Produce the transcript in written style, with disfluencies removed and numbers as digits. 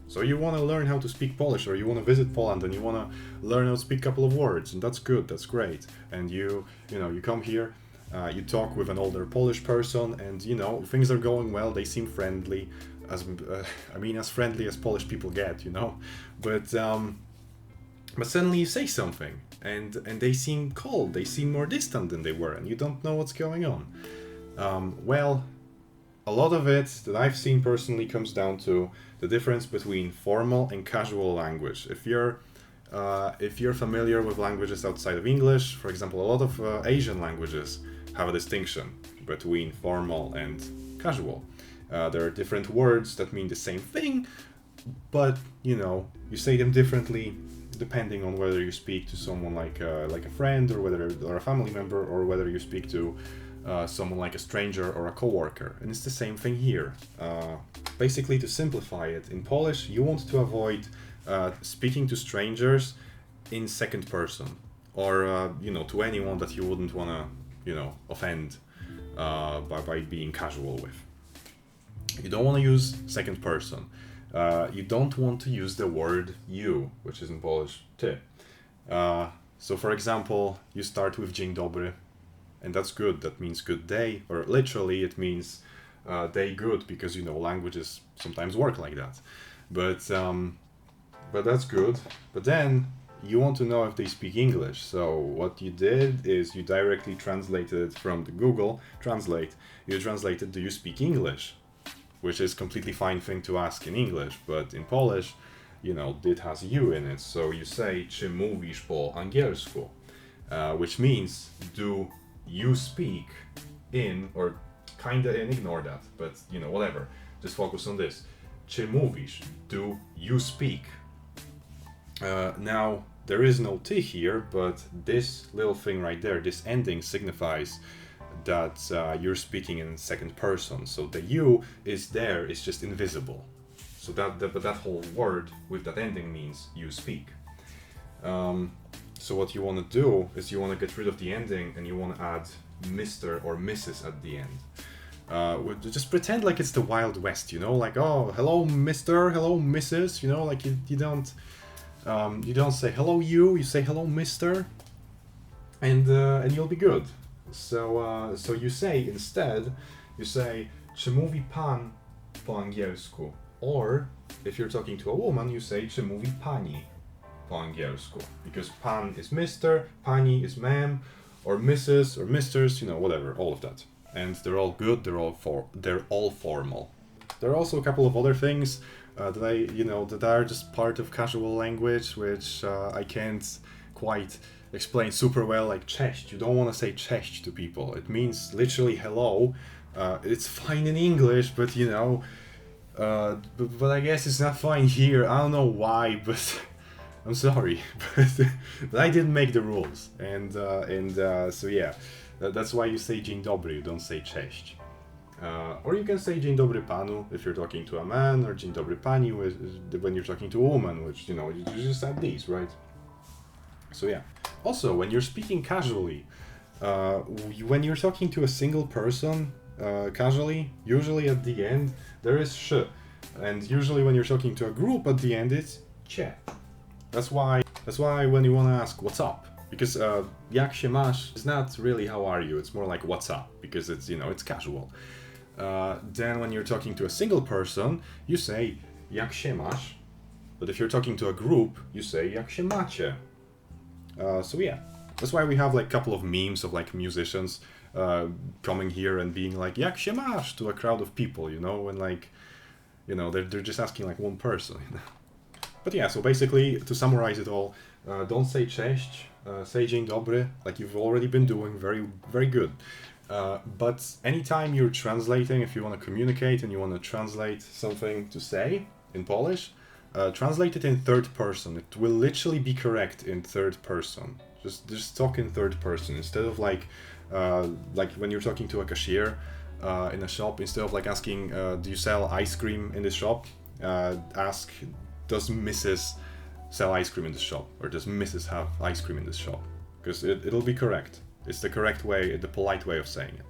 So you want to learn how to speak Polish, or you want to visit Poland and you want to learn how to speak a couple of words, and that's good, that's great. And you come here, you talk with an older Polish person, and things are going well. They seem friendly, as friendly as Polish people get, But suddenly you say something, and they seem cold. They seem more distant than they were, and you don't know what's going on. Well, a lot of it that I've seen personally comes down to the difference between formal and casual language. If you're familiar with languages outside of English, for example, a lot of Asian languages have a distinction between formal and casual. There are different words that mean the same thing, but you say them differently depending on whether you speak to someone like a friend, or a family member, or whether you speak to someone like a stranger or a coworker. And it's the same thing here. Basically, to simplify it, in Polish, you want to avoid speaking to strangers in second person, or to anyone that you wouldn't want to offend by being casual with. You don't want to use second person. You don't want to use the word you, which is in Polish ty. So for example, you start with dzień dobry, and that's good. That means good day, or literally it means day good, because languages sometimes work like that. But that's good. But then you want to know if they speak English. So what you did is you directly translated it from the Google Translate. You translated, do you speak English? Which is completely fine thing to ask in English, but in Polish, it has you in it. So you say, czy mówisz po angielsku? Which means, do you speak in, or kinda in, ignore that, but whatever. Just focus on this. Czy mówisz? Do you speak? Now, there is no T here, but this little thing right there, this ending signifies that you're speaking in second person. So the you is there, it's just invisible. So that whole word with that ending means you speak. So what you want to do is you want to get rid of the ending, and you want to add Mr. or Mrs. at the end. Just pretend like it's the Wild West, like, oh, hello Mr., hello Mrs., like you don't say hello you say hello Mr., and you'll be good. So you say instead, czy mówi pan po angielsku? Or if you're talking to a woman, you say, czy mówi pani po angielsku? Because pan is Mr., pani is ma'am, or Mrs. or Misters, whatever, all of that. And they're all good, they're all formal. There are also a couple of other things that are just part of casual language, which I can't quite explain super well, like cześć. You don't want to say cześć to people. It means literally hello. It's fine in English, but but I guess it's not fine here. I don't know why, but I'm sorry, but I didn't make the rules, and so yeah, that's why you say dzień dobry. You don't say cześć. Or you can say dzień dobry panu if you're talking to a man, or dzień dobry pani when you're talking to a woman, which you just add these, right? So yeah. Also, when you're speaking casually, when you're talking to a single person casually, usually at the end there is sh, and usually when you're talking to a group at the end it's cie. That's why when you want to ask what's up, because jak się masz is not really how are you, it's more like what's up, because it's it's casual. Then when you're talking to a single person, you say jak się masz, but if you're talking to a group, you say jak się macie. So yeah, that's why we have like a couple of memes of like musicians coming here and being like jak się masz to a crowd of people, when like they're just asking like one person. But yeah, so basically to summarize it all, don't say cześć, say dzień dobry, like you've already been doing, very very good. But anytime you're translating, if you want to communicate and you want to translate something to say in Polish, translate it in third person. It will literally be correct in third person. Just talk in third person instead of like when you're talking to a cashier in a shop. Instead of like asking, do you sell ice cream in this shop? Ask, does Mrs. sell ice cream in this shop, or does Mrs. have ice cream in this shop? Because it'll be correct. It's the correct way, the polite way of saying it.